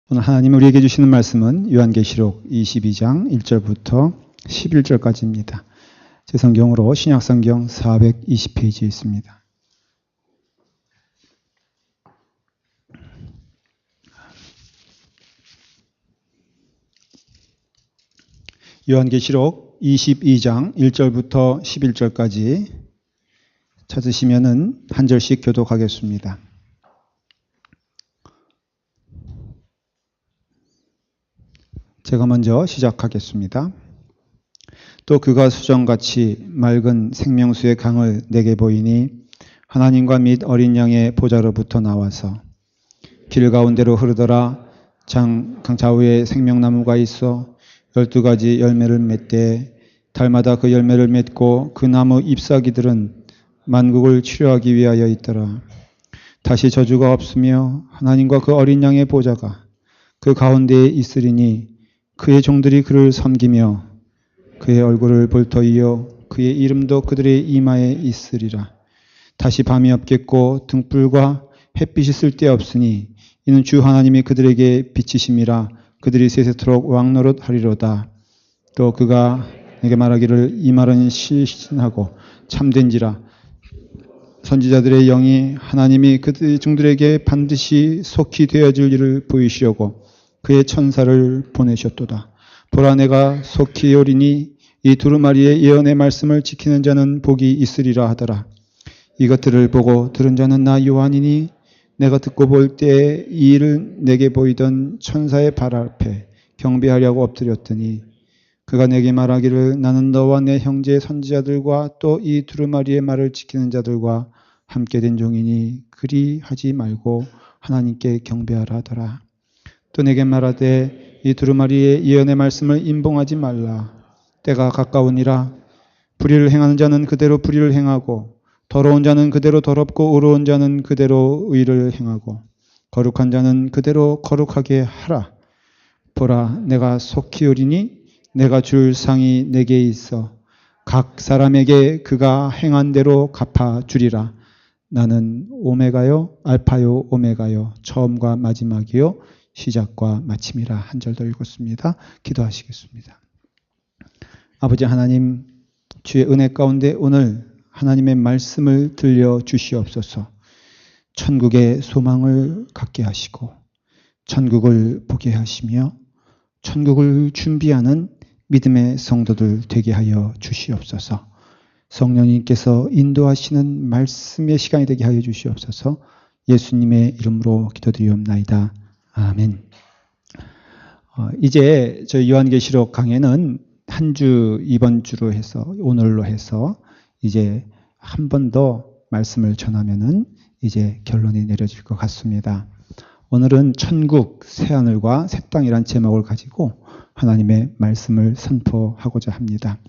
오늘 하나님 우리에게 주시는 말씀은 요한계시록 22장 1절부터 11절까지입니다. 제 성경으로 신약성경 420페이지에 있습니다. 요한계시록 22장 1절부터 11절까지 찾으시면은 한 절씩 교독하겠습니다. 제가 먼저 시작하겠습니다. 또 그가 수정같이 맑은 생명수의 강을 내게 보이니 하나님과 및 어린 양의 보좌로부터 나와서 길 가운데로 흐르더라. 강 좌우에 생명나무가 있어 12가지 열매를 맺되 달마다 그 열매를 맺고 그 나무 잎사귀들은 만국을 치료하기 위하여 있더라. 다시 저주가 없으며 하나님과 그 어린 양의 보좌가 그 가운데에 있으리니 그의 종들이 그를 섬기며 그의 얼굴을 볼 터이요 그의 이름도 그들의 이마에 있으리라. 다시 밤이 없겠고 등불과 햇빛이 쓸데없으니 이는 주 하나님이 그들에게 빛이심이라. 그들이 세세토록 왕노릇하리로다. 또 그가 내게 말하기를 이 말은 실신하고 참된지라. 선지자들의 영이 하나님이 그들의 종들에게 반드시 속히 되어질 일을 보이시려고 그의 천사를 보내셨도다. 보라 내가 속히 오리니 이 두루마리의 예언의 말씀을 지키는 자는 복이 있으리라 하더라. 이것들을 보고 들은 자는 나 요한이니 내가 듣고 볼 때에 이 일을 내게 보이던 천사의 발 앞에 경배하려고 엎드렸더니 그가 내게 말하기를 나는 너와 내 형제 선지자들과 또 이 두루마리의 말을 지키는 자들과 함께 된 종이니 그리 하지 말고 하나님께 경배하라 하더라. 또 내게 말하되 이 두루마리의 예언의 말씀을 임봉하지 말라. 때가 가까우니라. 불의를 행하는 자는 그대로 불의를 행하고 더러운 자는 그대로 더럽고 의로운 자는 그대로 의를 행하고 거룩한 자는 그대로 거룩하게 하라. 보라 내가 속히 오리니 내가 줄 상이 내게 있어 각 사람에게 그가 행한 대로 갚아주리라. 나는 오메가요 알파요 오메가요 처음과 마지막이요 시작과 마침이라. 한 절 더 읽었습니다. 기도하시겠습니다. 아버지 하나님, 주의 은혜 가운데 오늘 하나님의 말씀을 들려주시옵소서. 천국의 소망을 갖게 하시고 천국을 보게 하시며 천국을 준비하는 믿음의 성도들 되게 하여 주시옵소서. 성령님께서 인도하시는 말씀의 시간이 되게 하여 주시옵소서. 예수님의 이름으로 기도드리옵나이다. 아멘. 이제 저희 요한계시록 강해는 한 주, 이번 주로 해서 오늘로 해서 이제 한 번 더 말씀을 전하면은 이제 결론이 내려질 것 같습니다. 오늘은 천국, 새하늘과 새 땅이란 제목을 가지고 하나님의 말씀을 선포하고자 합니다.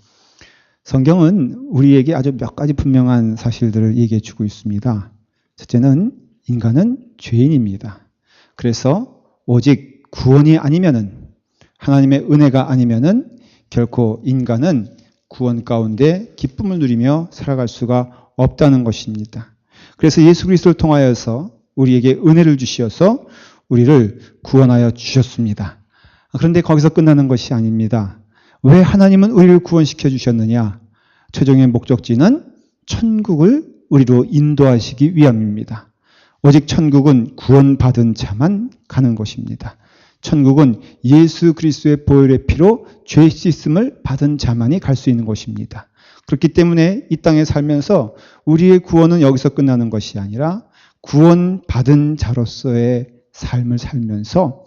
성경은 우리에게 아주 몇 가지 분명한 사실들을 얘기해 주고 있습니다. 첫째는 인간은 죄인입니다. 그래서 오직 구원이 아니면은 하나님의 은혜가 아니면은 결코 인간은 구원 가운데 기쁨을 누리며 살아갈 수가 없다는 것입니다. 그래서 예수 그리스도를 통하여서 우리에게 은혜를 주시어서 우리를 구원하여 주셨습니다. 그런데 거기서 끝나는 것이 아닙니다. 왜 하나님은 우리를 구원시켜 주셨느냐? 최종의 목적지는 천국을 우리로 인도하시기 위함입니다. 오직 천국은 구원받은 자만 가는 것입니다. 천국은 예수 그리스도의 보혈의 피로 죄 씻음을 받은 자만이 갈 수 있는 것입니다. 그렇기 때문에 이 땅에 살면서 우리의 구원은 여기서 끝나는 것이 아니라 구원받은 자로서의 삶을 살면서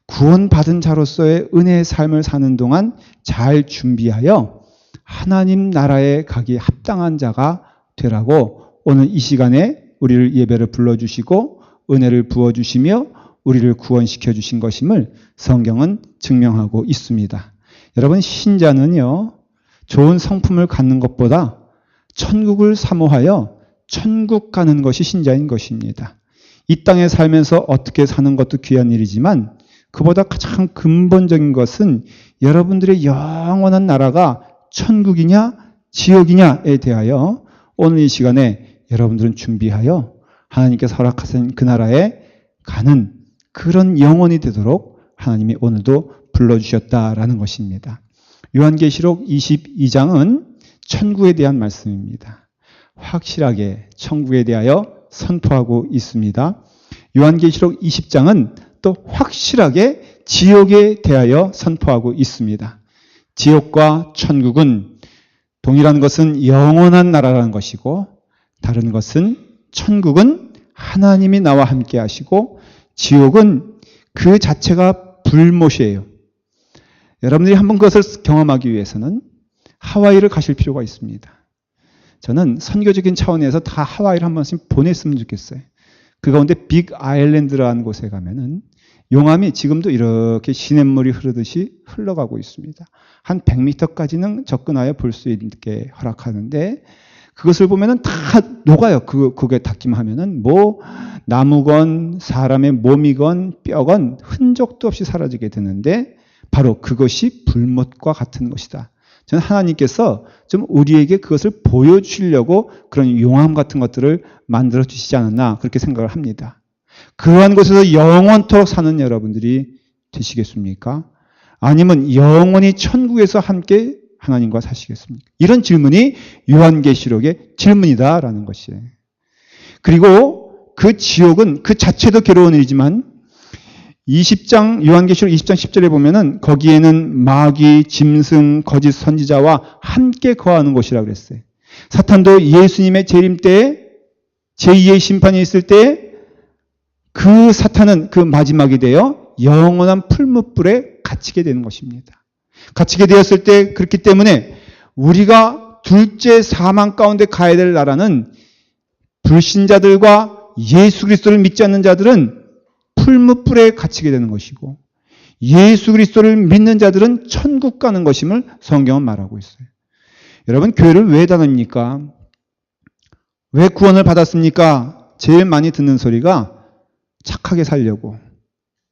구원받은 자로서의 은혜의 삶을 사는 동안 잘 준비하여 하나님 나라에 가기 합당한 자가 되라고 오늘 이 시간에 우리를 예배를 불러주시고 은혜를 부어주시며 우리를 구원시켜 주신 것임을 성경은 증명하고 있습니다. 여러분, 신자는요, 좋은 성품을 갖는 것보다 천국을 사모하여 천국 가는 것이 신자인 것입니다. 이 땅에 살면서 어떻게 사는 것도 귀한 일이지만 그보다 가장 근본적인 것은 여러분들의 영원한 나라가 천국이냐 지옥이냐에 대하여 오늘 이 시간에 여러분들은 준비하여 하나님께서 허락하신 그 나라에 가는 그런 영혼이 되도록 하나님이 오늘도 불러주셨다라는 것입니다. 요한계시록 22장은 천국에 대한 말씀입니다. 확실하게 천국에 대하여 선포하고 있습니다. 요한계시록 20장은 또 확실하게 지옥에 대하여 선포하고 있습니다. 지옥과 천국은 동일한 것은 영원한 나라라는 것이고, 다른 것은 천국은 하나님이 나와 함께 하시고, 지옥은 그 자체가 불못이에요. 여러분들이 한번 그것을 경험하기 위해서는 하와이를 가실 필요가 있습니다. 저는 선교적인 차원에서 다 하와이를 한 번씩 보냈으면 좋겠어요. 그 가운데 빅 아일랜드라는 곳에 가면은 용암이 지금도 이렇게 시냇물이 흐르듯이 흘러가고 있습니다. 한 100m까지는 접근하여 볼 수 있게 허락하는데, 그것을 보면은 다 녹아요. 그게 닿기만 하면은 뭐 나무건 사람의 몸이건 뼈건 흔적도 없이 사라지게 되는데, 바로 그것이 불못과 같은 것이다. 저는 하나님께서 좀 우리에게 그것을 보여주시려고 그런 용암 같은 것들을 만들어 주시지 않았나, 그렇게 생각을 합니다. 그러한 곳에서 영원토록 사는 여러분들이 되시겠습니까? 아니면 영원히 천국에서 함께 하나님과 사시겠습니까? 이런 질문이 요한계시록의 질문이다라는 것이에요. 그리고 그 지옥은 그 자체도 괴로운 일이지만 20장, 요한계시록 20장 10절에 보면은 거기에는 마귀, 짐승, 거짓 선지자와 함께 거하는 곳이라고 그랬어요. 사탄도 예수님의 재림 때에 제2의 심판이 있을 때 그 사탄은 그 마지막이 되어 영원한 풀무불에 갇히게 되는 것입니다. 갇히게 되었을 때, 그렇기 때문에 우리가 둘째 사망 가운데 가야 될 나라는 불신자들과 예수 그리스도를 믿지 않는 자들은 풀무불에 갇히게 되는 것이고, 예수 그리스도를 믿는 자들은 천국 가는 것임을 성경은 말하고 있어요. 여러분, 교회를 왜 다닙니까? 왜 구원을 받았습니까? 제일 많이 듣는 소리가 착하게 살려고,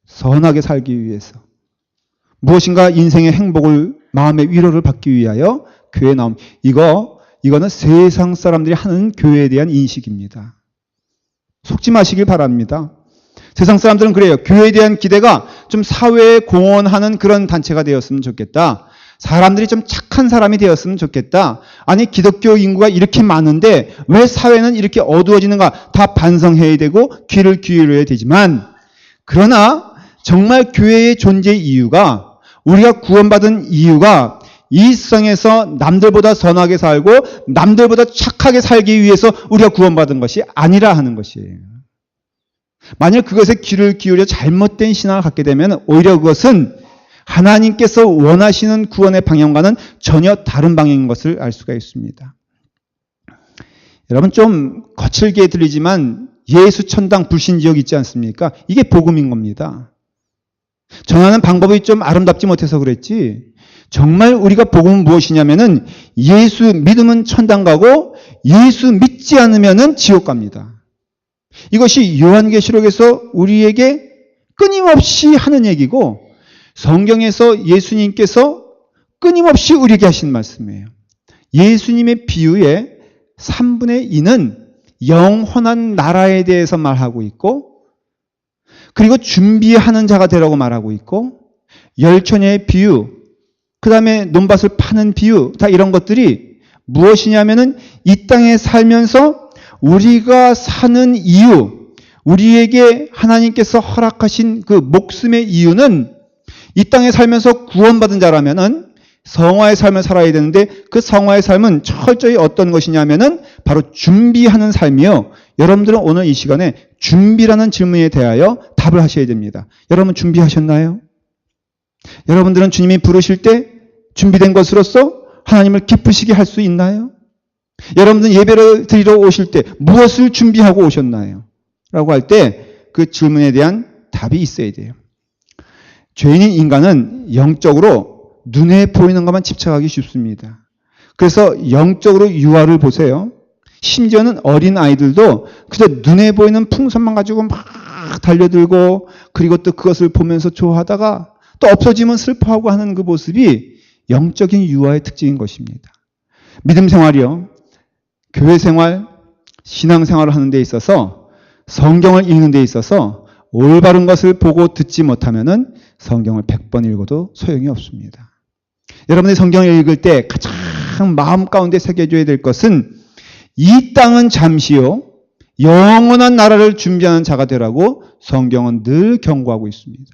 선하게 살기 위해서, 무엇인가 인생의 행복을, 마음의 위로를 받기 위하여 교회에 나옴. 이거는 세상 사람들이 하는 교회에 대한 인식입니다. 속지 마시길 바랍니다. 세상 사람들은 그래요. 교회에 대한 기대가 좀 사회에 공헌하는 그런 단체가 되었으면 좋겠다. 사람들이 좀 착한 사람이 되었으면 좋겠다. 아니, 기독교 인구가 이렇게 많은데 왜 사회는 이렇게 어두워지는가? 다 반성해야 되고 귀를 기울여야 되지만, 그러나 정말 교회의 존재 이유가, 우리가 구원받은 이유가 이 세상에서 남들보다 선하게 살고 남들보다 착하게 살기 위해서 우리가 구원받은 것이 아니라 하는 것이에요. 만약 그것에 귀를 기울여 잘못된 신앙을 갖게 되면 오히려 그것은 하나님께서 원하시는 구원의 방향과는 전혀 다른 방향인 것을 알 수가 있습니다. 여러분, 좀 거칠게 들리지만 예수 천당 불신지옥 있지 않습니까? 이게 복음인 겁니다. 전하는 방법이 좀 아름답지 못해서 그랬지, 정말 우리가 복음은 무엇이냐면은 예수 믿으면 천당 가고 예수 믿지 않으면은 지옥 갑니다. 이것이 요한계시록에서 우리에게 끊임없이 하는 얘기고, 성경에서 예수님께서 끊임없이 우리에게 하신 말씀이에요. 예수님의 비유의 3분의 2는 영원한 나라에 대해서 말하고 있고, 그리고 준비하는 자가 되라고 말하고 있고, 열처녀의 비유, 그 다음에 논밭을 파는 비유, 다 이런 것들이 무엇이냐면은 이 땅에 살면서 우리가 사는 이유, 우리에게 하나님께서 허락하신 그 목숨의 이유는 이 땅에 살면서 구원받은 자라면은 성화의 삶을 살아야 되는데, 그 성화의 삶은 철저히 어떤 것이냐면은 바로 준비하는 삶이요. 여러분들은 오늘 이 시간에 준비라는 질문에 대하여 답을 하셔야 됩니다. 여러분, 준비하셨나요? 여러분들은 주님이 부르실 때 준비된 것으로서 하나님을 기쁘시게 할 수 있나요? 여러분들은 예배를 드리러 오실 때 무엇을 준비하고 오셨나요? 라고 할 때 그 질문에 대한 답이 있어야 돼요. 죄인인 인간은 영적으로 눈에 보이는 것만 집착하기 쉽습니다. 그래서 영적으로 유아를 보세요. 심지어는 어린 아이들도 그저 눈에 보이는 풍선만 가지고 막 달려들고, 그리고 또 그것을 보면서 좋아하다가 또 없어지면 슬퍼하고 하는 그 모습이 영적인 유아의 특징인 것입니다. 믿음 생활이요, 교회 생활, 신앙 생활을 하는 데 있어서, 성경을 읽는 데 있어서 올바른 것을 보고 듣지 못하면은 성경을 100번 읽어도 소용이 없습니다. 여러분이 성경을 읽을 때 가장 마음 가운데 새겨줘야 될 것은 이 땅은 잠시요 영원한 나라를 준비하는 자가 되라고 성경은 늘 경고하고 있습니다.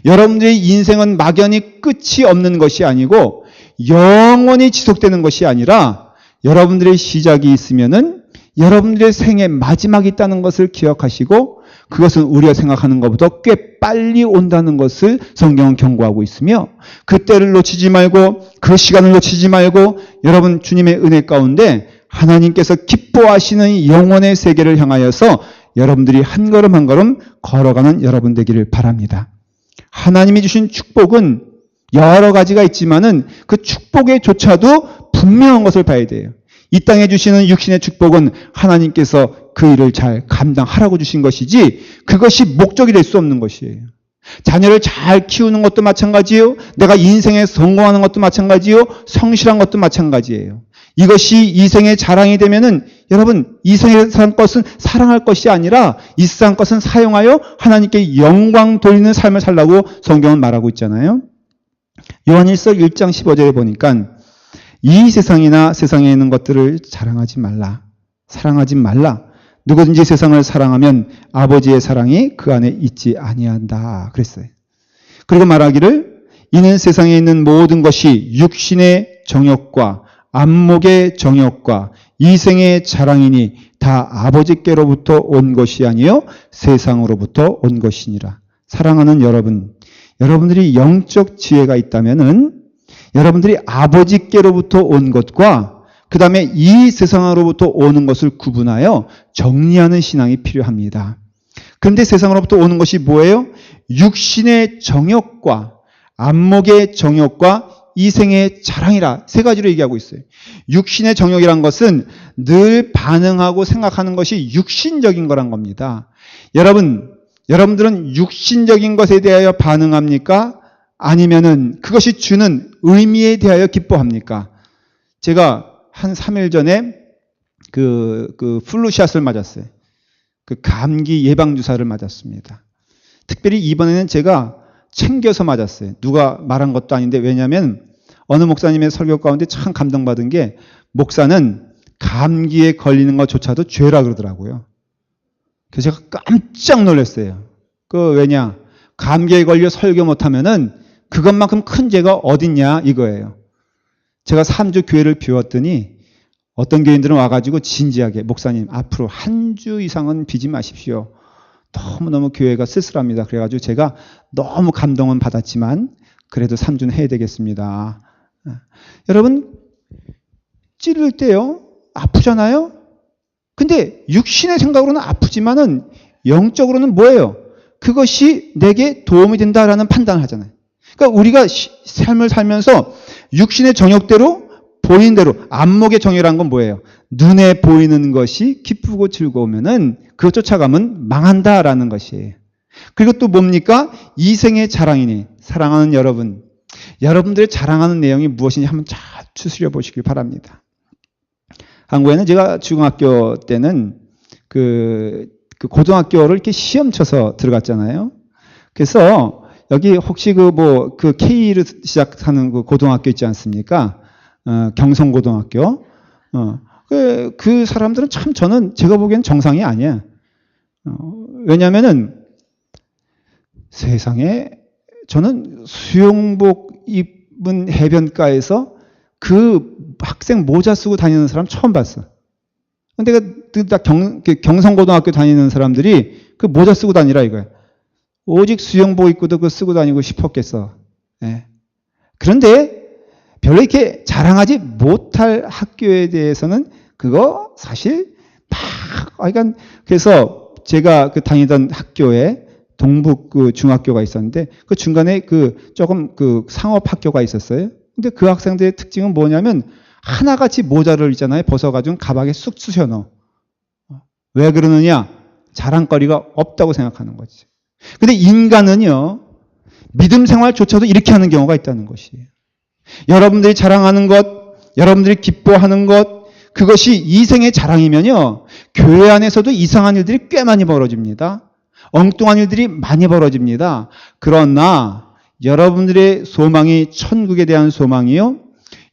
여러분들의 인생은 막연히 끝이 없는 것이 아니고 영원히 지속되는 것이 아니라 여러분들의 시작이 있으면은 여러분들의 생의 마지막이 있다는 것을 기억하시고 그것은 우리가 생각하는 것보다 꽤 빨리 온다는 것을 성경은 경고하고 있으며 그 때를 놓치지 말고 그 시간을 놓치지 말고 여러분 주님의 은혜 가운데 하나님께서 기뻐하시는 영원의 세계를 향하여서 여러분들이 한 걸음 한 걸음 걸어가는 여러분 되기를 바랍니다. 하나님이 주신 축복은 여러 가지가 있지만은 그 축복에조차도 분명한 것을 봐야 돼요. 이 땅에 주시는 육신의 축복은 하나님께서 그 일을 잘 감당하라고 주신 것이지 그것이 목적이 될 수 없는 것이에요. 자녀를 잘 키우는 것도 마찬가지요. 내가 인생에 성공하는 것도 마찬가지요. 성실한 것도 마찬가지예요. 이것이 이 생의 자랑이 되면은 여러분 이 세상 것은 사랑할 것이 아니라 이 세상 것은 사용하여 하나님께 영광 돌리는 삶을 살라고 성경은 말하고 있잖아요. 요한일서 1장 15절에 보니까 이 세상이나 세상에 있는 것들을 자랑하지 말라. 사랑하지 말라. 누구든지 세상을 사랑하면 아버지의 사랑이 그 안에 있지 아니한다. 그랬어요. 그리고 말하기를 이는 세상에 있는 모든 것이 육신의 정욕과 안목의 정욕과 이생의 자랑이니 다 아버지께로부터 온 것이 아니요 세상으로부터 온 것이니라. 사랑하는 여러분, 여러분들이 영적 지혜가 있다면은 여러분들이 아버지께로부터 온 것과 그 다음에 이 세상으로부터 오는 것을 구분하여 정리하는 신앙이 필요합니다. 그런데 세상으로부터 오는 것이 뭐예요? 육신의 정욕과 안목의 정욕과 이생의 자랑이라 세 가지로 얘기하고 있어요. 육신의 정욕이란 것은 늘 반응하고 생각하는 것이 육신적인 거란 겁니다. 여러분들은 육신적인 것에 대하여 반응합니까? 아니면은 그것이 주는 의미에 대하여 기뻐합니까? 제가 한 3일 전에 그 플루샷을 맞았어요. 그 감기 예방주사를 맞았습니다. 특별히 이번에는 제가 챙겨서 맞았어요. 누가 말한 것도 아닌데 왜냐하면 어느 목사님의 설교 가운데 참 감동받은 게 목사는 감기에 걸리는 것조차도 죄라 그러더라고요. 그래서 제가 깜짝 놀랐어요. 왜냐? 감기에 걸려 설교 못하면은 그것만큼 큰 죄가 어딨냐 이거예요. 제가 3주 교회를 비웠더니 어떤 교인들은 와가지고 진지하게 목사님 앞으로 한 주 이상은 비지 마십시오. 너무너무 교회가 쓸쓸합니다. 그래가지고 제가 너무 감동은 받았지만 그래도 3주는 해야 되겠습니다. 여러분 찌를 때요 아프잖아요. 근데 육신의 생각으로는 아프지만은 영적으로는 뭐예요? 그것이 내게 도움이 된다라는 판단을 하잖아요. 그러니까 우리가 삶을 살면서 육신의 정욕대로 보이는 대로 안목의 정욕이라는 건 뭐예요? 눈에 보이는 것이 기쁘고 즐거우면은 그것 쫓아가면 망한다라는 것이에요. 그리고 또 뭡니까? 이생의 자랑이니 사랑하는 여러분, 여러분들의 자랑하는 내용이 무엇인지 한번 잘 추스려 보시길 바랍니다. 한국에는 제가 중학교 때는 그 고등학교를 이렇게 시험 쳐서 들어갔잖아요. 그래서 여기 혹시 그 K로 시작하는 그 고등학교 있지 않습니까? 경성고등학교. 그 사람들은 참 제가 보기엔 정상이 아니야. 왜냐면은 세상에 저는 수영복 입은 해변가에서 그 학생 모자 쓰고 다니는 사람 처음 봤어. 근데 경성고등학교 다니는 사람들이 그 모자 쓰고 다니라 이거야. 오직 수영복 입고도 그거 쓰고 다니고 싶었겠어. 예. 그런데 별로 이렇게 자랑하지 못할 학교에 대해서는 그거 사실 그러니까 그래서 제가 다니던 학교에 동북 중학교가 있었는데 그 중간에 조금 상업 학교가 있었어요. 근데 그 학생들의 특징은 뭐냐면 하나같이 모자를 있잖아요. 벗어가지고 가방에 쑥 쑤셔 넣어. 왜 그러느냐? 자랑거리가 없다고 생각하는 거지. 근데 인간은요, 믿음 생활조차도 이렇게 하는 경우가 있다는 것이에요. 여러분들이 자랑하는 것, 여러분들이 기뻐하는 것, 그것이 이생의 자랑이면요, 교회 안에서도 이상한 일들이 꽤 많이 벌어집니다. 엉뚱한 일들이 많이 벌어집니다. 그러나 여러분들의 소망이 천국에 대한 소망이요.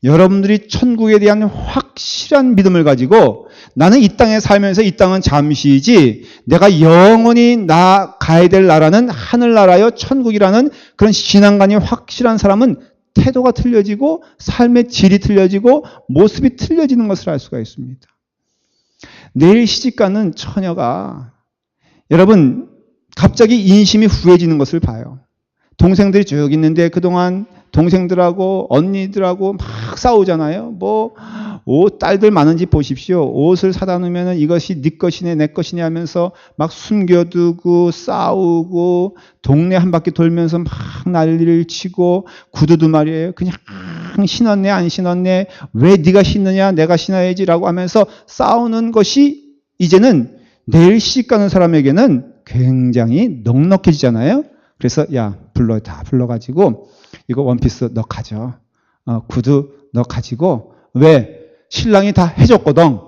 여러분들이 천국에 대한 확실한 믿음을 가지고 나는 이 땅에 살면서 이 땅은 잠시이지 내가 영원히 가야 될 나라는 하늘나라여 천국이라는 그런 신앙관이 확실한 사람은 태도가 틀려지고 삶의 질이 틀려지고 모습이 틀려지는 것을 알 수가 있습니다. 내일 시집가는 처녀가 여러분 갑자기 인심이 후해지는 것을 봐요. 동생들이 쭉 있는데 그동안 동생들하고 언니들하고 막 싸우잖아요. 옷 딸들 많은지 보십시오. 옷을 사다 놓으면 이것이 네 것이네 내 것이네 하면서 막 숨겨두고 싸우고 동네 한 바퀴 돌면서 막 난리를 치고 구두도 말이에요. 그냥 신었네 안 신었네 왜 네가 신느냐 내가 신어야지라고 하면서 싸우는 것이 이제는 내일 시집가는 사람에게는 굉장히 넉넉해지잖아요. 그래서 야 다 불러가지고 이거 원피스 너 가져. 구두 너 가지고 왜? 신랑이 다 해줬거든.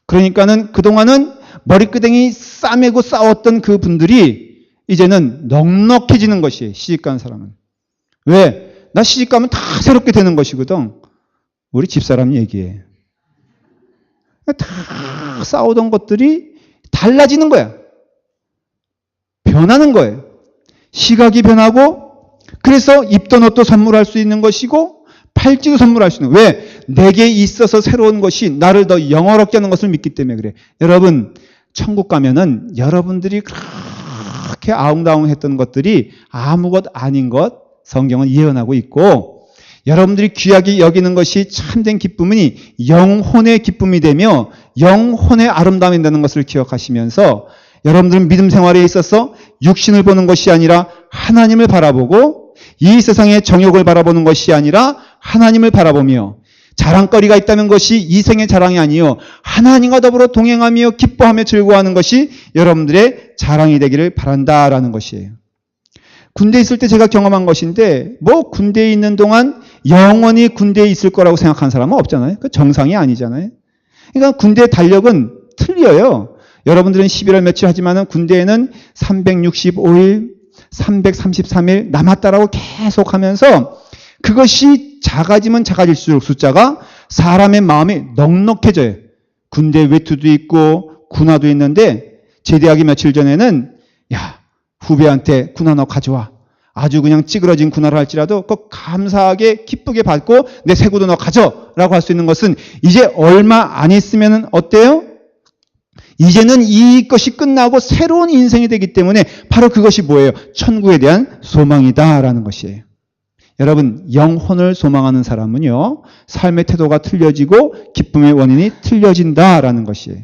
그러니까는 그동안은 머리끄댕이 싸매고 싸웠던 그 분들이 이제는 넉넉해지는 것이에요. 시집가는 사람은. 왜? 나 시집가면 다 새롭게 되는 것이거든. 우리 집사람 얘기해. 다 싸우던 것들이 달라지는 거야. 변하는 거예요. 시각이 변하고 그래서 입던 옷도 선물할 수 있는 것이고 팔찌도 선물할 수 있는 거예요. 왜? 내게 있어서 새로운 것이 나를 더 영화롭게 하는 것을 믿기 때문에 그래. 여러분 천국 가면은 여러분들이 그렇게 아웅다웅했던 것들이 아무것 아닌 것 성경은 예언하고 있고 여러분들이 귀하게 여기는 것이 참된 기쁨이 영혼의 기쁨이 되며 영혼의 아름다움이 된다는 것을 기억하시면서 여러분들은 믿음 생활에 있어서 육신을 보는 것이 아니라 하나님을 바라보고 이 세상의 정욕을 바라보는 것이 아니라 하나님을 바라보며 자랑거리가 있다는 것이 이 생의 자랑이 아니요 하나님과 더불어 동행하며 기뻐하며 즐거워하는 것이 여러분들의 자랑이 되기를 바란다라는 것이에요. 군대에 있을 때 제가 경험한 것인데 군대에 있는 동안 영원히 군대에 있을 거라고 생각하는 사람은 없잖아요. 그 정상이 아니잖아요. 그러니까 군대의 달력은 틀려요. 여러분들은 11월 며칠 하지만은 군대에는 365일, 333일 남았다라고 계속 하면서 그것이 작아지면 작아질수록 숫자가 사람의 마음이 넉넉해져요. 군대 외투도 있고 군화도 있는데 제대하기 며칠 전에는 야 후배한테 군화 너 가져와. 아주 그냥 찌그러진 군화를 할지라도 꼭 감사하게 기쁘게 받고 내 새 구두 너 가져라고 할 수 있는 것은 이제 얼마 안 있으면 어때요? 이제는 이것이 끝나고 새로운 인생이 되기 때문에 바로 그것이 뭐예요? 천국에 대한 소망이다라는 것이에요. 여러분 영혼을 소망하는 사람은요 삶의 태도가 틀려지고 기쁨의 원인이 틀려진다라는 것이에요.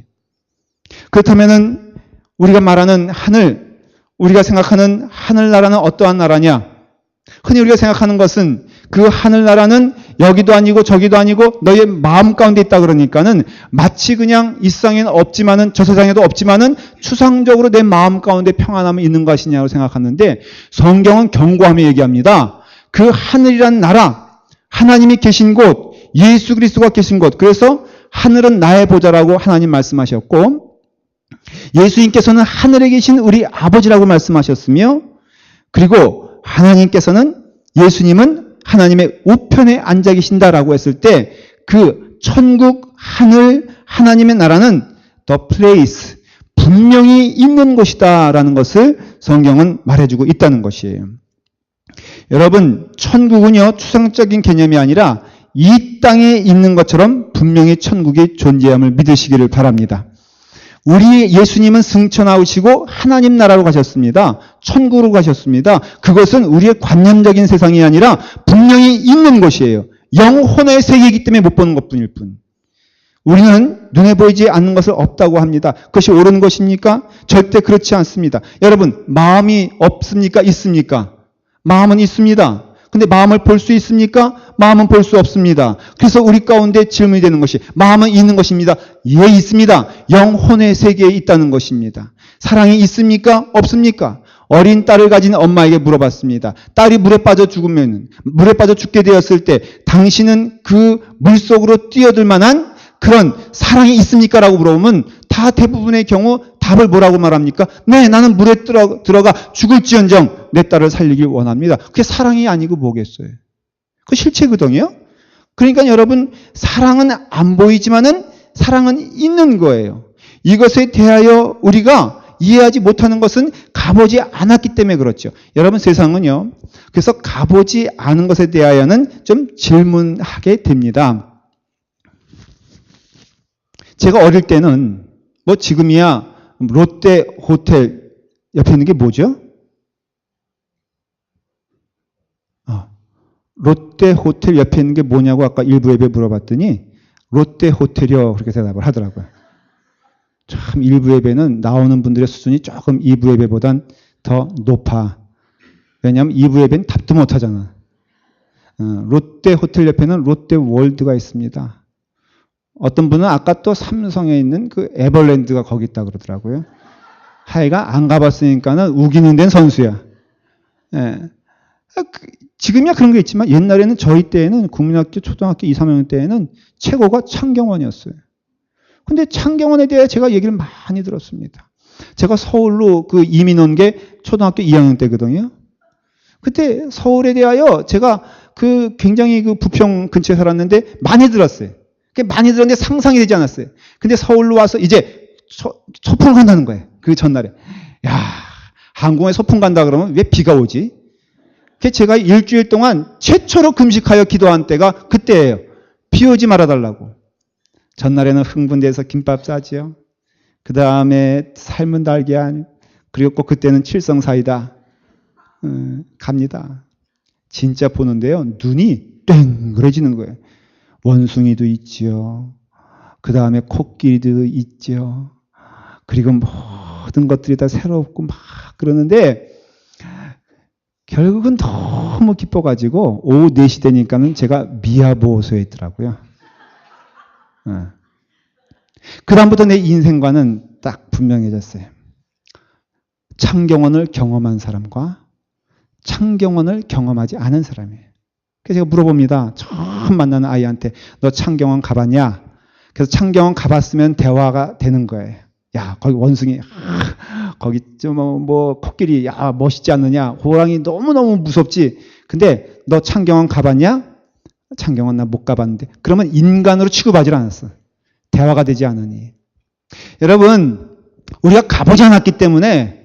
그렇다면은 우리가 말하는 하늘, 우리가 생각하는 하늘나라는 어떠한 나라냐? 흔히 우리가 생각하는 것은 그 하늘나라는 여기도 아니고 저기도 아니고 너의 마음 가운데 있다 그러니까는 마치 그냥 이 세상에는 없지만은 저 세상에도 없지만은 추상적으로 내 마음 가운데 평안함이 있는 것이냐고 생각하는데 성경은 견고하며 얘기합니다. 그 하늘이란 나라, 하나님이 계신 곳, 예수 그리스도가 계신 곳. 그래서 하늘은 나의 보좌라고 하나님 말씀하셨고 예수님께서는 하늘에 계신 우리 아버지라고 말씀하셨으며 그리고 하나님께서는 예수님은 하나님의 우편에 앉아 계신다라고 했을 때 그 천국, 하늘, 하나님의 나라는 the place, 분명히 있는 곳이다라는 것을 성경은 말해주고 있다는 것이에요. 여러분, 천국은요, 추상적인 개념이 아니라 이 땅에 있는 것처럼 분명히 천국이 존재함을 믿으시기를 바랍니다. 우리 예수님은 승천하시고 하나님 나라로 가셨습니다. 천국으로 가셨습니다. 그것은 우리의 관념적인 세상이 아니라 분명히 있는 것이에요. 영혼의 세계이기 때문에 못 보는 것뿐일 뿐. 우리는 눈에 보이지 않는 것을 없다고 합니다. 그것이 옳은 것입니까? 절대 그렇지 않습니다. 여러분, 마음이 없습니까? 있습니까? 마음은 있습니다. 근데 마음을 볼 수 있습니까? 마음은 볼 수 없습니다. 그래서 우리 가운데 질문이 되는 것이 마음은 있는 것입니다. 예, 있습니다. 영혼의 세계에 있다는 것입니다. 사랑이 있습니까? 없습니까? 어린 딸을 가진 엄마에게 물어봤습니다. 딸이 물에 빠져 죽게 되었을 때 당신은 그 물속으로 뛰어들 만한 그런 사랑이 있습니까? 라고 물어보면 다 대부분의 경우 답을 뭐라고 말합니까? 네, 나는 물에 들어가 죽을지언정 내 딸을 살리길 원합니다. 그게 사랑이 아니고 뭐겠어요? 그 실체거든요. 그러니까 여러분, 사랑은 안 보이지만은 사랑은 있는 거예요. 이것에 대하여 우리가 이해하지 못하는 것은 가보지 않았기 때문에 그렇죠. 여러분, 세상은요, 그래서 가보지 않은 것에 대하여는 좀 질문하게 됩니다. 제가 어릴 때는 뭐 지금이야 롯데 호텔 옆에 있는 게 뭐죠? 롯데 호텔 옆에 있는 게 뭐냐고 아까 일부 예배 물어봤더니 롯데 호텔이요, 그렇게 대답을 하더라고요. 참 일부 예배는 나오는 분들의 수준이 조금 2부 예배보단 더 높아. 왜냐하면 2부 예배는 답도 못하잖아. 롯데 호텔 옆에는 롯데 월드가 있습니다. 어떤 분은 아까 또 삼성에 있는 그 에버랜드가 거기 있다 그러더라고요. 하여간 안 가봤으니까는 우기는 데는 선수야. 예. 지금이야 그런 게 있지만 옛날에는 저희 때에는 국민학교 초등학교 2, 3학년 때에는 최고가 창경원이었어요. 근데 창경원에 대해 제가 얘기를 많이 들었습니다. 제가 서울로 그 이민 온 게 초등학교 2학년 때거든요. 그때 서울에 대하여 제가 그 굉장히 그 부평 근처에 살았는데 많이 들었어요. 많이 들었는데 상상이 되지 않았어요. 근데 서울로 와서 이제 소풍 간다는 거예요. 그 전날에. 야, 항공에 소풍 간다 그러면 왜 비가 오지? 제가 일주일 동안 최초로 금식하여 기도한 때가 그때예요. 비 오지 말아달라고. 전날에는 흥분돼서 김밥 싸지요. 그 다음에 삶은 달걀, 그리고 꼭 그때는 칠성사이다. 갑니다. 진짜 보는데요. 눈이 땡그래지는 거예요. 원숭이도 있지요. 그 다음에 코끼리도 있지요. 그리고 모든 것들이 다 새롭고 막 그러는데 결국은 너무 기뻐가지고 오후 4시 되니까는 제가 미야보호소에 있더라고요. 그 다음부터 내 인생관은 딱 분명해졌어요. 창경원을 경험한 사람과 창경원을 경험하지 않은 사람이에요. 그래서 제가 물어봅니다. 처음 만나는 아이한테 너 창경원 가봤냐? 그래서 창경원 가봤으면 대화가 되는 거예요. 야, 거기 원숭이, 거기 좀 뭐 코끼리, 야, 멋있지 않느냐? 호랑이 너무너무 무섭지? 근데 너 창경원 가봤냐? 창경원 나 못 가봤는데. 그러면 인간으로 취급하지 않았어. 대화가 되지 않으니. 여러분, 우리가 가보지 않았기 때문에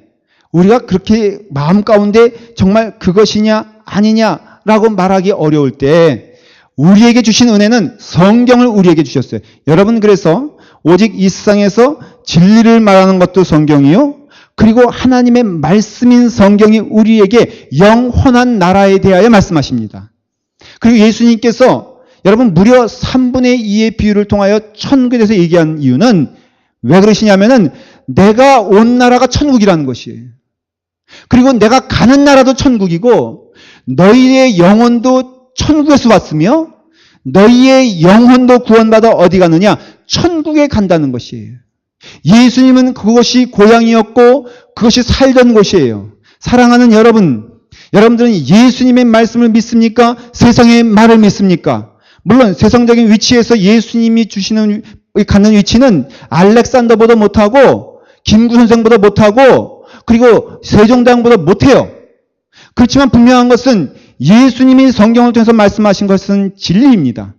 우리가 그렇게 마음 가운데 정말 그것이냐 아니냐라고 말하기 어려울 때 우리에게 주신 은혜는 성경을 우리에게 주셨어요. 여러분, 그래서 오직 이 세상에서 진리를 말하는 것도 성경이요. 그리고 하나님의 말씀인 성경이 우리에게 영원한 나라에 대하여 말씀하십니다. 그리고 예수님께서 여러분 무려 3분의 2의 비유를 통하여 천국에 대해서 얘기한 이유는 왜 그러시냐면은 내가 온 나라가 천국이라는 것이에요. 그리고 내가 가는 나라도 천국이고 너희의 영혼도 천국에서 왔으며 너희의 영혼도 구원받아 어디 가느냐? 천국에 간다는 것이에요. 예수님은 그것이 고향이었고 그것이 살던 곳이에요. 사랑하는 여러분, 여러분들은 예수님의 말씀을 믿습니까? 세상의 말을 믿습니까? 물론 세상적인 위치에서 예수님이 주시는 갖는 위치는 알렉산더보다 못하고 김구 선생보다 못하고 그리고 세종대왕보다 못해요. 그렇지만 분명한 것은 예수님이 성경을 통해서 말씀하신 것은 진리입니다.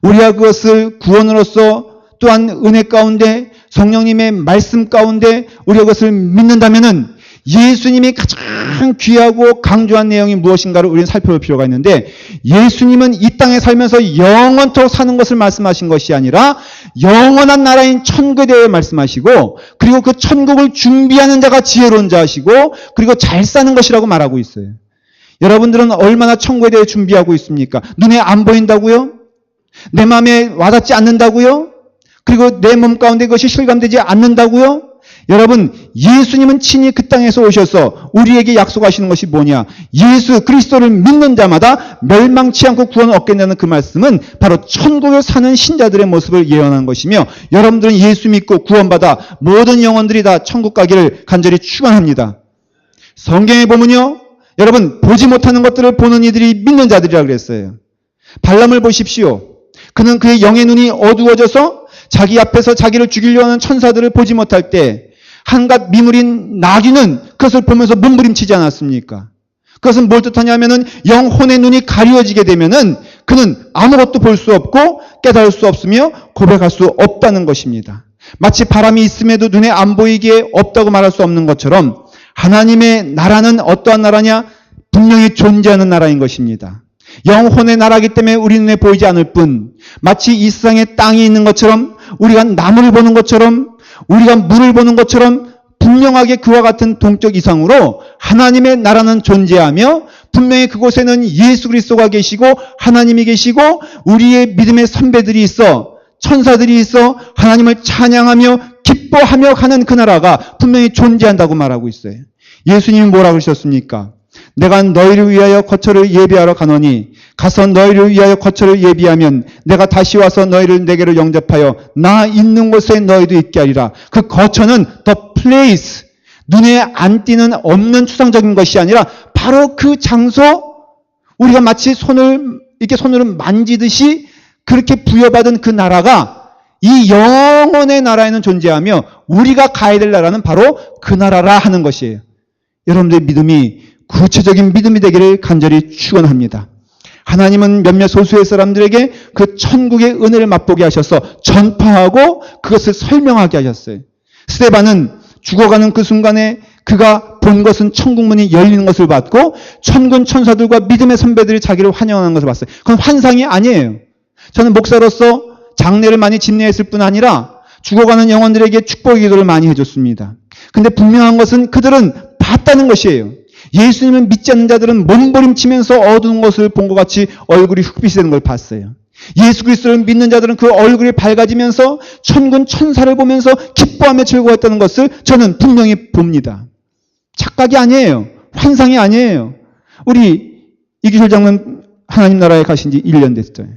우리가 그것을 구원으로서 또한 은혜 가운데 성령님의 말씀 가운데 우리가 그것을 믿는다면은 예수님이 가장 귀하고 강조한 내용이 무엇인가를 우리는 살펴볼 필요가 있는데 예수님은 이 땅에 살면서 영원토록 사는 것을 말씀하신 것이 아니라 영원한 나라인 천국에 대해 말씀하시고 그리고 그 천국을 준비하는 자가 지혜로운 자시고 그리고 잘 사는 것이라고 말하고 있어요. 여러분들은 얼마나 천국에 대해 준비하고 있습니까? 눈에 안 보인다고요? 내 마음에 와닿지 않는다고요? 그리고 내 몸 가운데 그것이 실감되지 않는다고요? 여러분, 예수님은 친히 그 땅에서 오셔서 우리에게 약속하시는 것이 뭐냐? 예수 그리스도를 믿는 자마다 멸망치 않고 구원을 얻게 된다는 그 말씀은 바로 천국을 사는 신자들의 모습을 예언하는 것이며 여러분들은 예수 믿고 구원받아 모든 영혼들이 다 천국 가기를 간절히 축원합니다. 성경에 보면요. 여러분, 보지 못하는 것들을 보는 이들이 믿는 자들이라고 그랬어요. 발람을 보십시오. 그는 그의 영의 눈이 어두워져서 자기 앞에서 자기를 죽이려고 하는 천사들을 보지 못할 때 한갓 미물인 나귀는 그것을 보면서 몸부림치지 않았습니까? 그것은 뭘 뜻하냐면은 영혼의 눈이 가려지게 되면은 그는 아무것도 볼 수 없고 깨달을 수 없으며 고백할 수 없다는 것입니다. 마치 바람이 있음에도 눈에 안 보이기에 없다고 말할 수 없는 것처럼 하나님의 나라는 어떠한 나라냐? 분명히 존재하는 나라인 것입니다. 영혼의 나라이기 때문에 우리 눈에 보이지 않을 뿐 마치 이 세상에 땅이 있는 것처럼 우리가 나무를 보는 것처럼 우리가 물을 보는 것처럼 분명하게 그와 같은 동적 이상으로 하나님의 나라는 존재하며 분명히 그곳에는 예수 그리스도가 계시고 하나님이 계시고 우리의 믿음의 선배들이 있어 천사들이 있어 하나님을 찬양하며 기뻐하며 가는 그 나라가 분명히 존재한다고 말하고 있어요. 예수님이 뭐라고 그러셨습니까? 내가 너희를 위하여 거처를 예비하러 가노니 가서 너희를 위하여 거처를 예비하면 내가 다시 와서 너희를 내게로 영접하여 나 있는 곳에 너희도 있게 하리라. 그 거처는 the place, 눈에 안 띄는 없는 추상적인 것이 아니라 바로 그 장소, 우리가 마치 손으로 만지듯이 그렇게 부여받은 그 나라가 이 영혼의 나라에는 존재하며 우리가 가야 될 나라는 바로 그 나라라 하는 것이에요. 여러분들의 믿음이 구체적인 믿음이 되기를 간절히 축원합니다. 하나님은 몇몇 소수의 사람들에게 그 천국의 은혜를 맛보게 하셔서 전파하고 그것을 설명하게 하셨어요. 스데반은 죽어가는 그 순간에 그가 본 것은 천국문이 열리는 것을 봤고 천군 천사들과 믿음의 선배들이 자기를 환영하는 것을 봤어요. 그건 환상이 아니에요. 저는 목사로서 장례를 많이 집례했을 뿐 아니라 죽어가는 영혼들에게 축복의 기도를 많이 해줬습니다. 근데 분명한 것은 그들은 봤다는 것이에요. 예수님을 믿지 않는 자들은 몸부림치면서 어두운 것을 본 것 같이 얼굴이 흑빛이 되는 걸 봤어요. 예수 그리스도를 믿는 자들은 그 얼굴이 밝아지면서 천군 천사를 보면서 기뻐하며 즐거워했다는 것을 저는 분명히 봅니다. 착각이 아니에요. 환상이 아니에요. 우리 이기철 장로님 하나님 나라에 가신 지 1년 됐어요.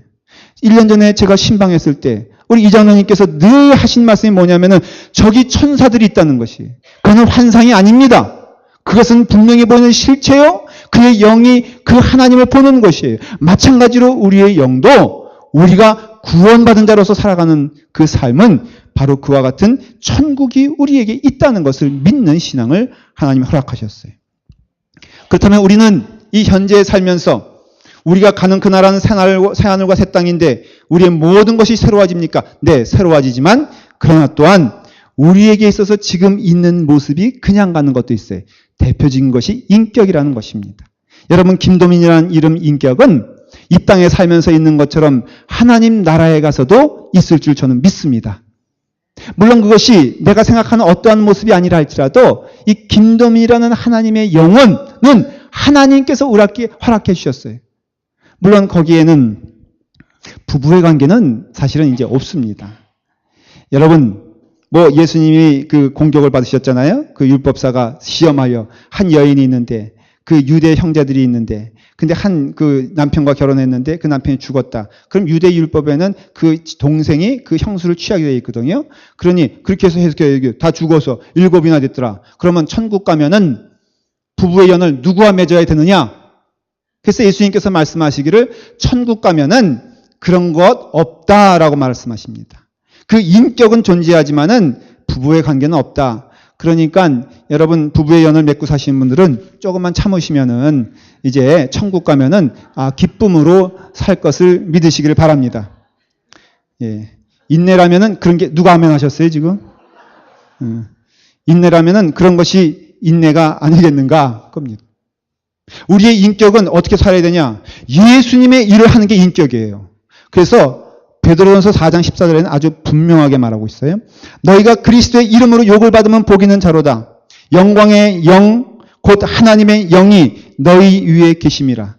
1년 전에 제가 신방했을 때 우리 이 장로님께서 늘 하신 말씀이 뭐냐면은 저기 천사들이 있다는 것이 그건 환상이 아닙니다. 그것은 분명히 보이는 실체요. 그의 영이 그 하나님을 보는 것이에요. 마찬가지로 우리의 영도 우리가 구원받은 자로서 살아가는 그 삶은 바로 그와 같은 천국이 우리에게 있다는 것을 믿는 신앙을 하나님이 허락하셨어요. 그렇다면 우리는 이 현재에 살면서 우리가 가는 그 나라는 새하늘과 새 땅인데 우리의 모든 것이 새로워집니까? 네, 새로워지지만 그러나 또한 우리에게 있어서 지금 있는 모습이 그냥 가는 것도 있어요. 대표적인 것이 인격이라는 것입니다. 여러분, 김도민이라는 이름 인격은 이 땅에 살면서 있는 것처럼 하나님 나라에 가서도 있을 줄 저는 믿습니다. 물론 그것이 내가 생각하는 어떠한 모습이 아니라 할지라도 이 김도민이라는 하나님의 영혼은 하나님께서 허락해 주셨어요. 물론 거기에는 부부의 관계는 사실은 이제 없습니다. 여러분, 예수님이 그 공격을 받으셨잖아요. 그 율법사가 시험하여 한 여인이 있는데 그 유대 형제들이 있는데 근데 그 남편과 결혼했는데 그 남편이 죽었다. 그럼 유대 율법에는 그 동생이 그 형수를 취하게 되어 있거든요. 그러니 그렇게 해서 해석해요. 다 죽어서 7이나 됐더라. 그러면 천국 가면은 부부의 연을 누구와 맺어야 되느냐? 그래서 예수님께서 말씀하시기를 천국 가면은 그런 것 없다라고 말씀하십니다. 그 인격은 존재하지만은 부부의 관계는 없다. 그러니까 여러분 부부의 연을 맺고 사시는 분들은 조금만 참으시면은 이제 천국 가면은 기쁨으로 살 것을 믿으시기를 바랍니다. 예. 인내라면은 그런 게 누가 아멘 하셨어요, 지금? 인내라면은 그런 것이 인내가 아니겠는가? 겁니다. 우리의 인격은 어떻게 살아야 되냐? 예수님의 일을 하는 게 인격이에요. 그래서 베드로전서 4장 14절에는 아주 분명하게 말하고 있어요. 너희가 그리스도의 이름으로 욕을 받으면 복이는 자로다. 영광의 영, 곧 하나님의 영이 너희 위에 계심이라.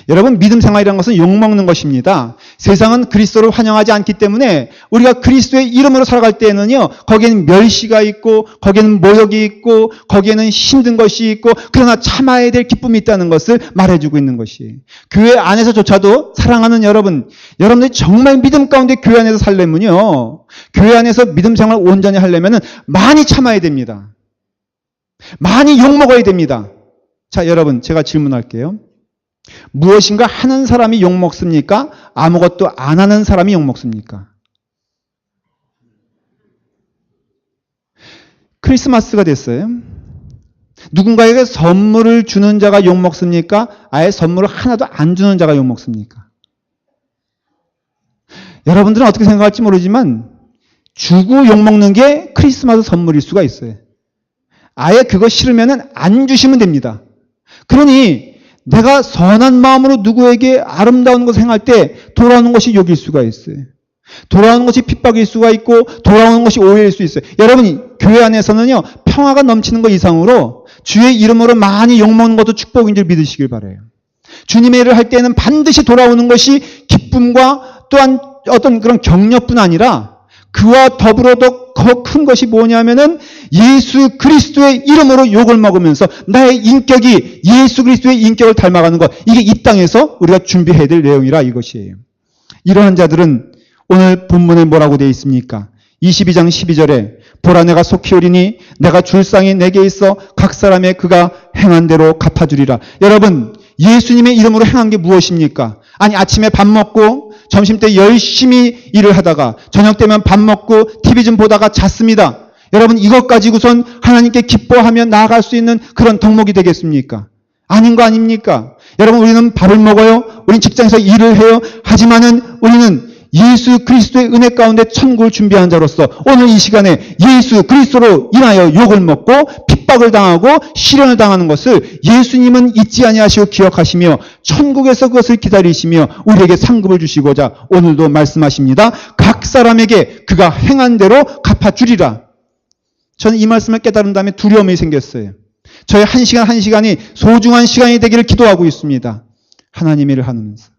여러분, 믿음 생활이라는 것은 욕먹는 것입니다. 세상은 그리스도를 환영하지 않기 때문에 우리가 그리스도의 이름으로 살아갈 때에는요, 거기에는 멸시가 있고, 거기에는 모욕이 있고, 거기에는 힘든 것이 있고, 그러나 참아야 될 기쁨이 있다는 것을 말해주고 있는 것이에요. 교회 안에서조차도 사랑하는 여러분들이 정말 믿음 가운데 교회 안에서 살려면요, 교회 안에서 믿음 생활을 온전히 하려면 많이 참아야 됩니다. 많이 욕먹어야 됩니다. 자, 여러분, 제가 질문할게요. 무엇인가 하는 사람이 욕먹습니까? 아무것도 안 하는 사람이 욕먹습니까? 크리스마스가 됐어요. 누군가에게 선물을 주는 자가 욕먹습니까? 아예 선물을 하나도 안 주는 자가 욕먹습니까? 여러분들은 어떻게 생각할지 모르지만 주고 욕먹는 게 크리스마스 선물일 수가 있어요. 아예 그거 싫으면 안 주시면 됩니다. 그러니 내가 선한 마음으로 누구에게 아름다운 것을 행할 때 돌아오는 것이 욕일 수가 있어요. 돌아오는 것이 핍박일 수가 있고 돌아오는 것이 오해일 수 있어요. 여러분, 교회 안에서는요, 평화가 넘치는 것 이상으로 주의 이름으로 많이 욕먹는 것도 축복인 줄 믿으시길 바라요. 주님의 일을 할 때는 반드시 돌아오는 것이 기쁨과 또한 어떤 그런 격려뿐 아니라 그와 더불어 더 큰 것이 뭐냐면은 예수 그리스도의 이름으로 욕을 먹으면서 나의 인격이 예수 그리스도의 인격을 닮아가는 것, 이게 이 땅에서 우리가 준비해야 될 내용이라 이것이에요. 이러한 자들은 오늘 본문에 뭐라고 되어 있습니까? 22장 12절에 보라 내가 속히 오리니 내가 줄 쌍이 내게 있어 각 사람의 그가 행한 대로 갚아주리라. 여러분, 예수님의 이름으로 행한 게 무엇입니까? 아니, 아침에 밥 먹고 점심때 열심히 일을 하다가 저녁 되면 밥 먹고 TV 좀 보다가 잤습니다. 여러분, 이것 가지고선 하나님께 기뻐하며 나아갈 수 있는 그런 덕목이 되겠습니까? 아닌 거 아닙니까? 여러분, 우리는 밥을 먹어요. 우리는 직장에서 일을 해요. 하지만은 우리는 예수 그리스도의 은혜 가운데 천국을 준비한 자로서 오늘 이 시간에 예수 그리스도로 인하여 욕을 먹고 핍박을 당하고 시련을 당하는 것을 예수님은 잊지 아니하시고 기억하시며 천국에서 그것을 기다리시며 우리에게 상급을 주시고자 오늘도 말씀하십니다. 각 사람에게 그가 행한 대로 갚아주리라. 저는 이 말씀을 깨달은 다음에 두려움이 생겼어요. 저의 한 시간 한 시간이 소중한 시간이 되기를 기도하고 있습니다. 하나님의 일을 하면서,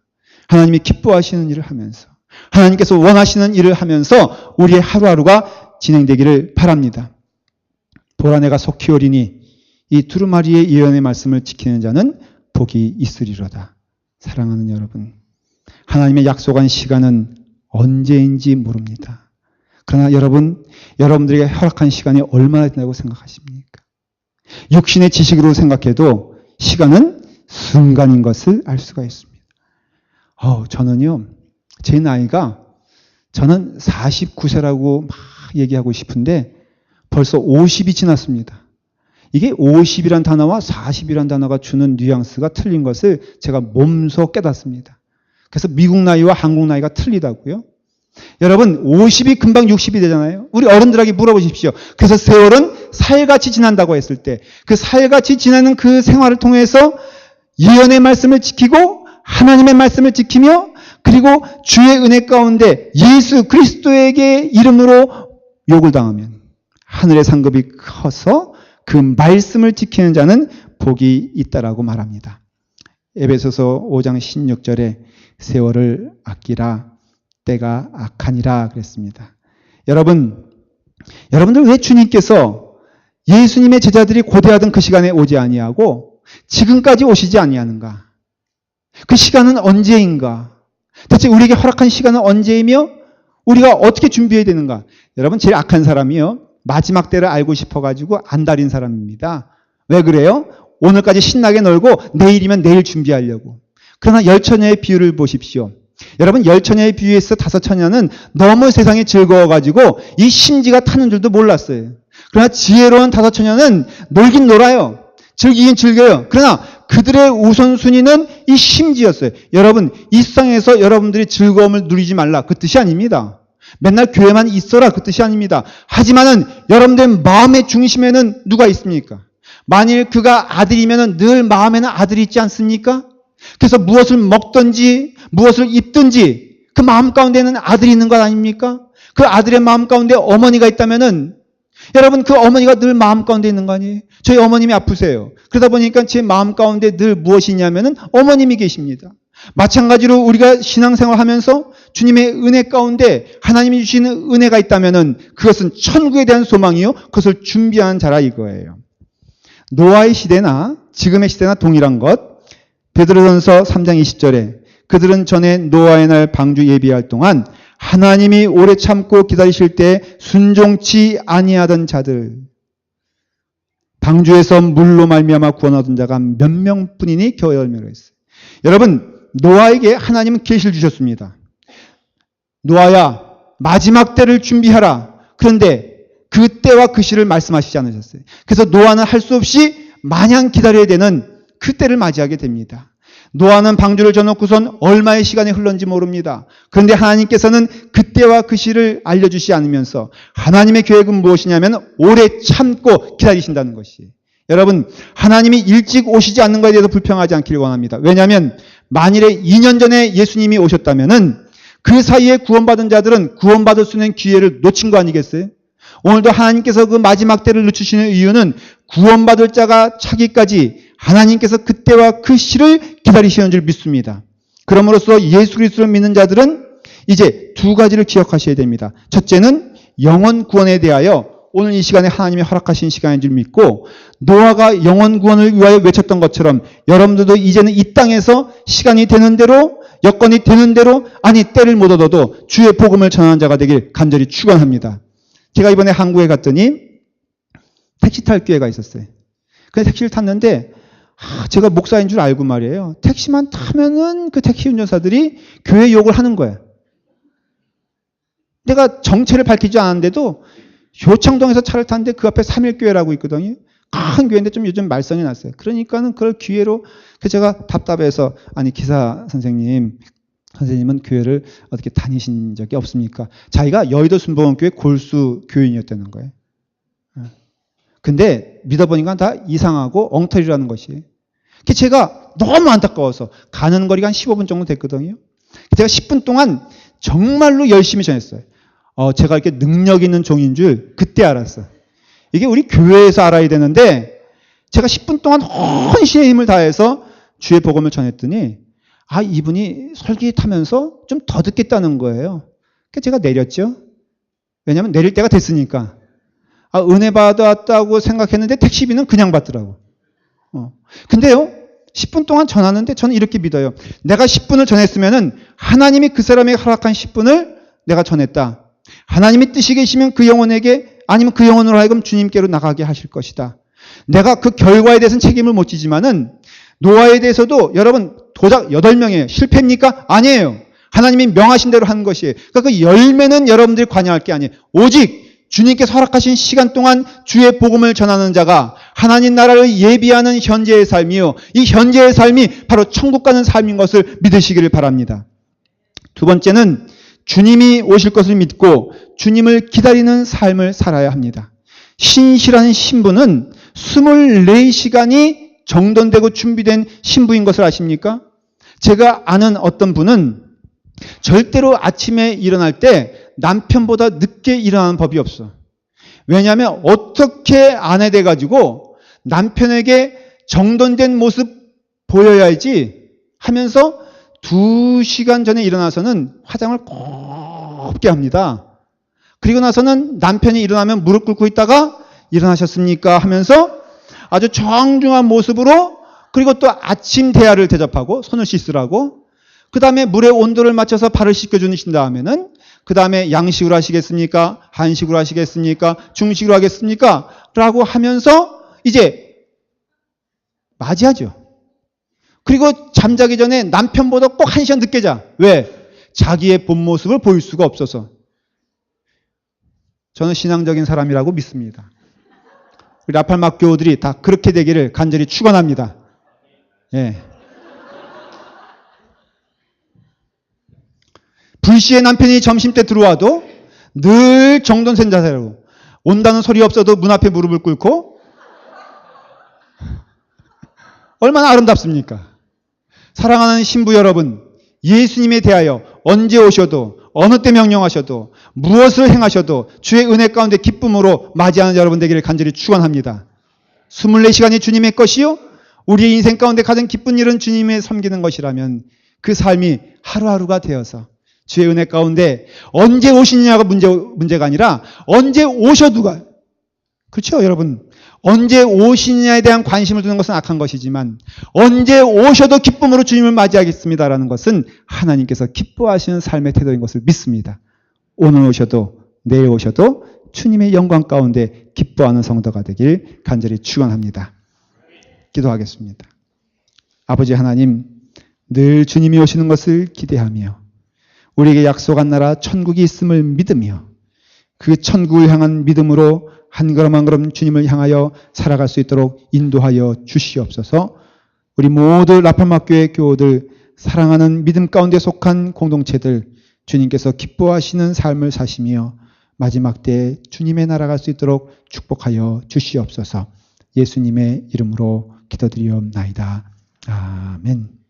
하나님이 기뻐하시는 일을 하면서, 하나님께서 원하시는 일을 하면서 우리의 하루하루가 진행되기를 바랍니다. 보라 내가 속히 오리니 이 두루마리의 예언의 말씀을 지키는 자는 복이 있으리로다. 사랑하는 여러분, 하나님의 약속한 시간은 언제인지 모릅니다. 그러나 여러분들에게 허락한 시간이 얼마나 된다고 생각하십니까? 육신의 지식으로 생각해도 시간은 순간인 것을 알 수가 있습니다. 저는요, 제 나이가, 저는 49세라고 막 얘기하고 싶은데 벌써 50이 지났습니다. 이게 50이란 단어와 40이란 단어가 주는 뉘앙스가 틀린 것을 제가 몸소 깨닫습니다. 그래서 미국 나이와 한국 나이가 틀리다고요. 여러분, 50이 금방 60이 되잖아요. 우리 어른들에게 물어보십시오. 그래서 세월은 살같이 지난다고 했을 때 그 살같이 지나는 그 생활을 통해서 예언의 말씀을 지키고 하나님의 말씀을 지키며 그리고 주의 은혜 가운데 예수 그리스도에게 이름으로 욕을 당하면 하늘의 상급이 커서 그 말씀을 지키는 자는 복이 있다라고 말합니다. 에베소서 5장 16절에 세월을 아끼라 때가 악하니라 그랬습니다. 여러분들 왜 주님께서 예수님의 제자들이 고대하던 그 시간에 오지 아니하고 지금까지 오시지 아니하는가? 그 시간은 언제인가? 대체 우리에게 허락한 시간은 언제이며 우리가 어떻게 준비해야 되는가? 여러분, 제일 악한 사람이요, 마지막 때를 알고 싶어가지고 안달인 사람입니다. 왜 그래요? 오늘까지 신나게 놀고 내일이면 내일 준비하려고. 그러나 열처녀의 비유를 보십시오. 여러분, 열처녀의 비유에서 다섯 처녀는 너무 세상이 즐거워가지고 이 심지가 타는 줄도 몰랐어요. 그러나 지혜로운 다섯 처녀는 놀긴 놀아요. 즐기긴 즐겨요. 그러나 그들의 우선순위는 이 심지였어요. 여러분, 이 세상에서 여러분들이 즐거움을 누리지 말라, 그 뜻이 아닙니다. 맨날 교회만 있어라, 그 뜻이 아닙니다. 하지만은 여러분들 마음의 중심에는 누가 있습니까? 만일 그가 아들이면은 늘 마음에는 아들이 있지 않습니까? 그래서 무엇을 먹든지 무엇을 입든지 그 마음 가운데는 아들이 있는 것 아닙니까? 그 아들의 마음 가운데 어머니가 있다면은 여러분, 그 어머니가 늘 마음 가운데 있는 거 아니에요? 저희 어머님이 아프세요. 그러다 보니까 제 마음 가운데 늘 무엇이 있냐면은 어머님이 계십니다. 마찬가지로 우리가 신앙생활 하면서 주님의 은혜 가운데 하나님이 주시는 은혜가 있다면은 그것은 천국에 대한 소망이요, 그것을 준비하는 자라 이거예요. 노아의 시대나 지금의 시대나 동일한 것. 베드로전서 3장 20절에 그들은 전에 노아의 날 방주 예비할 동안 하나님이 오래 참고 기다리실 때 순종치 아니하던 자들, 방주에서 물로 말미암아 구원 얻은 자가 몇 명뿐이니 겨우 10명이라 했어요. 여러분, 노아에게 하나님은 계시를 주셨습니다. 노아야, 마지막 때를 준비하라. 그런데 그 때와 그 시를 말씀하시지 않으셨어요. 그래서 노아는 할 수 없이 마냥 기다려야 되는 그 때를 맞이하게 됩니다. 노아는 방주를 져놓고선 얼마의 시간이 흘렀는지 모릅니다. 그런데 하나님께서는 그때와 그 시를 알려주시지 않으면서 하나님의 계획은 무엇이냐면 오래 참고 기다리신다는 것이. 여러분, 하나님이 일찍 오시지 않는 것에 대해서 불평하지 않기를 원합니다. 왜냐하면 만일에 2년 전에 예수님이 오셨다면은 그 사이에 구원받은 자들은 구원받을 수 있는 기회를 놓친 거 아니겠어요? 오늘도 하나님께서 그 마지막 때를 늦추시는 이유는 구원받을 자가 차기까지 하나님께서 그때와 그 시를 기다리시는 줄 믿습니다. 그러므로써 예수 그리스도를 믿는 자들은 이제 두 가지를 기억하셔야 됩니다. 첫째는 영혼 구원에 대하여 오늘 이 시간에 하나님이 허락하신 시간인 줄 믿고, 노아가 영혼 구원을 위하여 외쳤던 것처럼 여러분들도 이제는 이 땅에서 시간이 되는 대로, 여건이 되는 대로, 아니 때를 못 얻어도 주의 복음을 전하는 자가 되길 간절히 축원합니다. 제가 이번에 한국에 갔더니 택시 탈 기회가 있었어요. 그래서 택시를 탔는데 제가 목사인 줄 알고 말이에요. 택시만 타면은 그 택시 운전사들이 교회 욕을 하는 거예요. 내가 정체를 밝히지 않았는데도 효창동에서 차를 탔는데 그 앞에 삼일교회라고 있거든요. 큰 교회인데 좀 요즘 말썽이 났어요. 그러니까는 그걸 기회로, 제가 답답해서, 아니 기사 선생님은 교회를 어떻게 다니신 적이 없습니까? 자기가 여의도 순복음교회 골수 교인이었다는 거예요. 근데 믿어보니까 다 이상하고 엉터리라는 것이. 제가 너무 안타까워서 가는 거리가 한 15분 정도 됐거든요. 제가 10분 동안 정말로 열심히 전했어요. 제가 이렇게 능력 있는 종인 줄 그때 알았어요. 이게 우리 교회에서 알아야 되는데 제가 10분 동안 헌신의 힘을 다해서 주의 복음을 전했더니 이분이 솔깃하면서 좀 더 듣겠다는 거예요. 그래서 제가 내렸죠. 왜냐하면 내릴 때가 됐으니까. 은혜 받았다고 생각했는데 택시비는 그냥 받더라고. 근데요, 10분 동안 전하는데 저는 이렇게 믿어요. 내가 10분을 전했으면은 하나님이 그 사람에게 허락한 10분을 내가 전했다. 하나님이 뜻이 계시면 그 영혼에게, 아니면 그 영혼으로 하여금 주님께로 나가게 하실 것이다. 내가 그 결과에 대해서는 책임을 못 지지만은 노아에 대해서도 여러분 도작 8명이에요. 실패입니까? 아니에요. 하나님이 명하신 대로 한 것이에요. 그러니까 그 열매는 여러분들이 관여할 게 아니에요. 오직 주님께서 허락하신 시간 동안 주의 복음을 전하는 자가 하나님 나라를 예비하는 현재의 삶이요, 이 현재의 삶이 바로 천국 가는 삶인 것을 믿으시기를 바랍니다. 두 번째는 주님이 오실 것을 믿고 주님을 기다리는 삶을 살아야 합니다. 신실한 신부는 24시간이 정돈되고 준비된 신부인 것을 아십니까? 제가 아는 어떤 분은 절대로 아침에 일어날 때 남편보다 늦게 일어나는 법이 없어. 왜냐하면 어떻게 아내 돼가지고 남편에게 정돈된 모습 보여야지 하면서 2시간 전에 일어나서는 화장을 곱게 합니다. 그리고 나서는 남편이 일어나면 무릎 꿇고 있다가 일어나셨습니까? 하면서 아주 정중한 모습으로, 그리고 또 아침 대야를 대접하고 손을 씻으라고, 그 다음에 물의 온도를 맞춰서 발을 씻겨주신 다음에는 그 다음에 양식으로 하시겠습니까? 한식으로 하시겠습니까? 중식으로 하겠습니까? 라고 하면서 이제 맞이하죠. 그리고 잠자기 전에 남편보다 꼭 1시간 늦게 자. 왜? 자기의 본 모습을 보일 수가 없어서. 저는 신앙적인 사람이라고 믿습니다. 우리 라팔막 교우들이 다 그렇게 되기를 간절히 축원합니다. 예. 불시에 남편이 점심때 들어와도 늘 정돈된 자세로, 온다는 소리 없어도 문 앞에 무릎을 꿇고, 얼마나 아름답습니까? 사랑하는 신부 여러분, 예수님에 대하여 언제 오셔도, 어느 때 명령하셔도, 무엇을 행하셔도 주의 은혜 가운데 기쁨으로 맞이하는 여러분 되기를 간절히 축원합니다. 24시간이 주님의 것이요, 우리의 인생 가운데 가장 기쁜 일은 주님의 섬기는 것이라면 그 삶이 하루하루가 되어서 주의 은혜 가운데 언제 오시느냐가 문제가 아니라 언제 오셔도가, 그렇죠 여러분? 언제 오시느냐에 대한 관심을 두는 것은 악한 것이지만 언제 오셔도 기쁨으로 주님을 맞이하겠습니다라는 것은 하나님께서 기뻐하시는 삶의 태도인 것을 믿습니다. 오늘 오셔도 내일 오셔도 주님의 영광 가운데 기뻐하는 성도가 되길 간절히 축원합니다. 기도하겠습니다. 아버지 하나님, 늘 주님이 오시는 것을 기대하며 우리에게 약속한 나라 천국이 있음을 믿으며 그 천국을 향한 믿음으로 한 걸음 한 걸음 주님을 향하여 살아갈 수 있도록 인도하여 주시옵소서. 우리 모두 라팔마교회 교우들, 사랑하는 믿음 가운데 속한 공동체들, 주님께서 기뻐하시는 삶을 사시며 마지막 때에 주님의 나라 갈 수 있도록 축복하여 주시옵소서. 예수님의 이름으로 기도드리옵나이다. 아멘.